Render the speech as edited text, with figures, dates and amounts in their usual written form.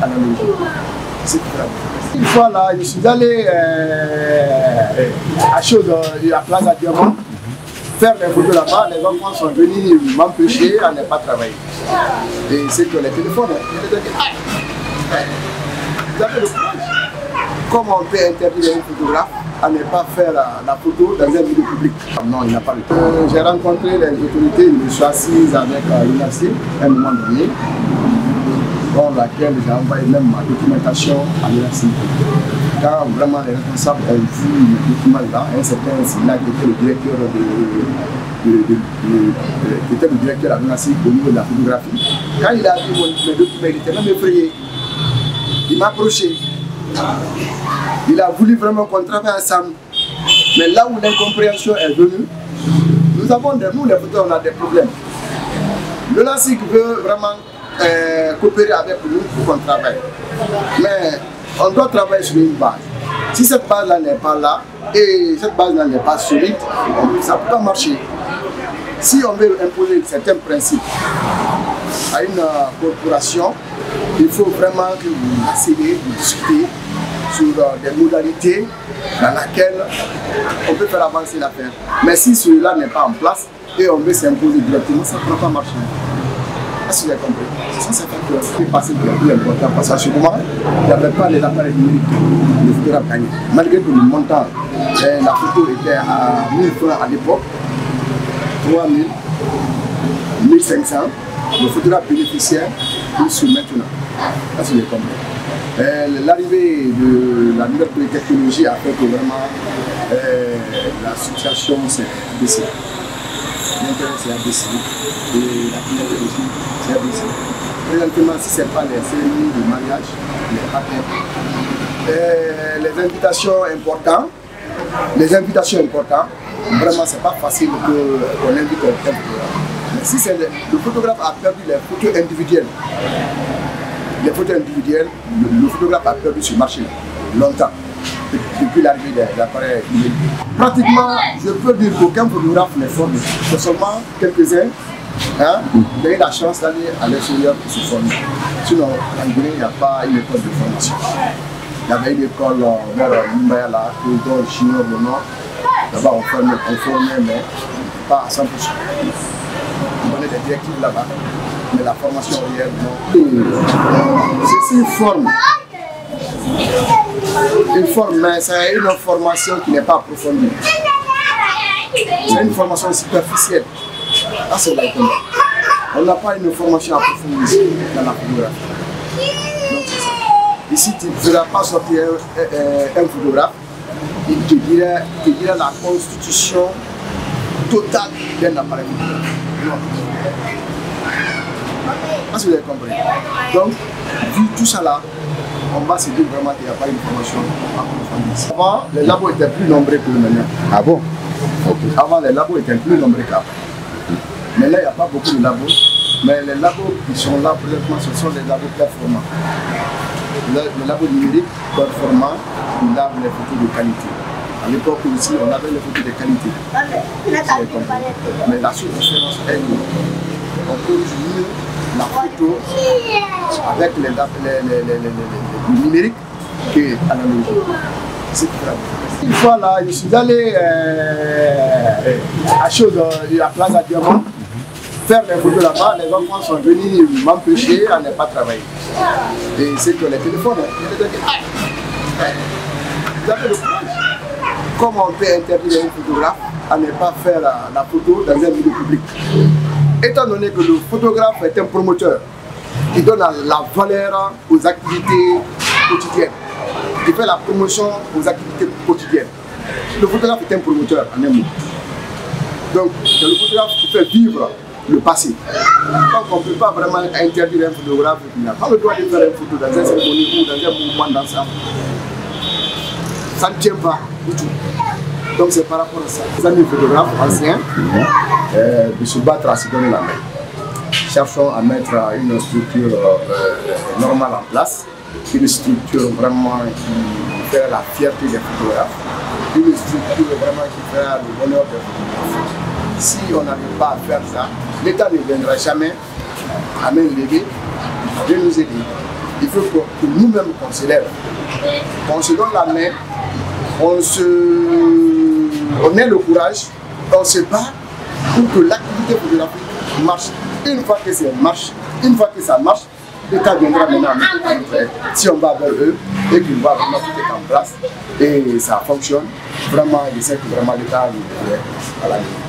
analogique. Une fois là, je suis allé à Plaza Diamant, faire des photos là-bas. Les enfants sont venus m'empêcher à ne pas travailler. Et c'est que les téléphones, vous avez le courage. Comment on peut interdire un photographe à ne pas faire la photo dans un milieu public? Non, il n'a pas le temps. J'ai rencontré les autorités, je me suis assise avec l'UNACI à un moment donné, dans laquelle j'ai envoyé même ma documentation à l'UNACI. Quand vraiment les responsables ont vu le document là, un certain Sina qui était le directeur à l'UNACI au niveau de la photographie, quand il a vu mes documents, il était même effrayé. Il m'a approché. Il a voulu vraiment qu'on travaille ensemble. Mais là où l'incompréhension est venue, nous, les photos, on a des problèmes. Le LASIK veut vraiment coopérer avec nous pour qu'on travaille. Mais on doit travailler sur une base. Si cette base-là n'est pas là, et cette base-là n'est pas solide, ça ne peut pas marcher. Si on veut imposer certains principes à une corporation, il faut vraiment que vous essayez de discuter sur des modalités dans lesquelles on peut faire avancer l'affaire. Mais si cela n'est pas en place et on veut s'imposer directement, ça ne pourra pas marcher. Est-ce que vous avez compris? C'est ça, c'est ce qui est passé le plus important. Parce qu'à ce moment, il n'y avait pas les appareils numériques de photographe gagné. Malgré que le montant, la photo était à 1000 francs à l'époque, 3000, 1500, le photographe bénéficiaire plus maintenant. Est-ce que vous avez compris? L'arrivée de la nouvelle technologie a fait que vraiment la situation s'est baissée. L'intérêt s'est abaissé et la finalité aussi s'est abaissée. Présentement, si ce n'est pas les cérémonies de mariage, les invitations importantes, vraiment c'est pas facile qu'on invite un photographe. Mais si c'est le photographe a perdu les photos individuelles, le photographe a perdu ce marché longtemps, depuis l'arrivée des appareils numériques. Pratiquement, je peux dire qu'aucun photographe n'est formé. C'est seulement quelques-uns qui ont eu la chance d'aller à l'extérieur pour se former. Sinon, en Guinée, il n'y a pas une école de formation. Il y avait une école vers Mbayala, dans le Chinois au nord. Là-bas, on formait, mais pas à 100%. On donnait des directives là-bas. Mais la formation réelle, non. C'est une forme. Une forme, mais c'est une formation qui n'est pas approfondie. C'est une formation superficielle. Ah, c'est vrai. On n'a pas une formation approfondie dans la photographie. Donc, ici, tu ne feras pas sortir un photographe. Il te dira la constitution totale d'un appareil photographique. Est-ce que vous avez compris? Donc, vu tout ça là, on va se dire vraiment qu'il n'y a pas une formation approfondie. Avant, les labos étaient plus nombreux que maintenant. Ah bon? Okay. Avant, les labos étaient plus nombreux qu'avant. Maintenant, il n'y a pas beaucoup de labos. Mais les labos qui sont là, présentement, ce sont des labos performants. Le labo numérique performant, il a les photos de qualité. À l'époque aussi, on avait les photos de qualité. Mais la seule différence est que on peut jouer la photo avec les numériques que analogique. C'est très bien. Une fois là, je suis allé à Plaza Diamant, faire des photos là-bas. Les enfants sont venus m'empêcher à ne pas travailler. Et c'est que les téléphones, vous avez le courage. Comment on peut interdire un photographe à ne pas faire la photo dans un milieu public? Étant donné que le photographe est un promoteur qui donne la valeur aux activités quotidiennes, qui fait la promotion aux activités quotidiennes. Le photographe est un promoteur en un mot. Donc, c'est le photographe qui fait vivre le passé. Donc, on ne peut pas vraiment interdire un photographe qui n'a pas le droit de faire une photo dans un cérémonie ou dans un mouvement d'ensemble. Ça ne tient pas du tout. Donc c'est par rapport à ça. Les amis photographes anciens de se battre à se donner la main. Cherchons à mettre une structure normale en place, une structure vraiment qui fait la fierté des photographes, une structure vraiment qui fait le bonheur des photographes. Si on n'arrive pas à faire ça, l'État ne viendra jamais à main levée de nous aider. il faut que nous-mêmes qu'on se lève, qu'on se donne la main, on ait le courage, on se bat pour que l'activité photographique marche. Une fois que ça marche, l'État viendra maintenant à notre aide. Si on va vers eux et qu'ils voient vraiment tout est en place et ça fonctionne, vraiment, je sais que vraiment l'État nous aide à la vie.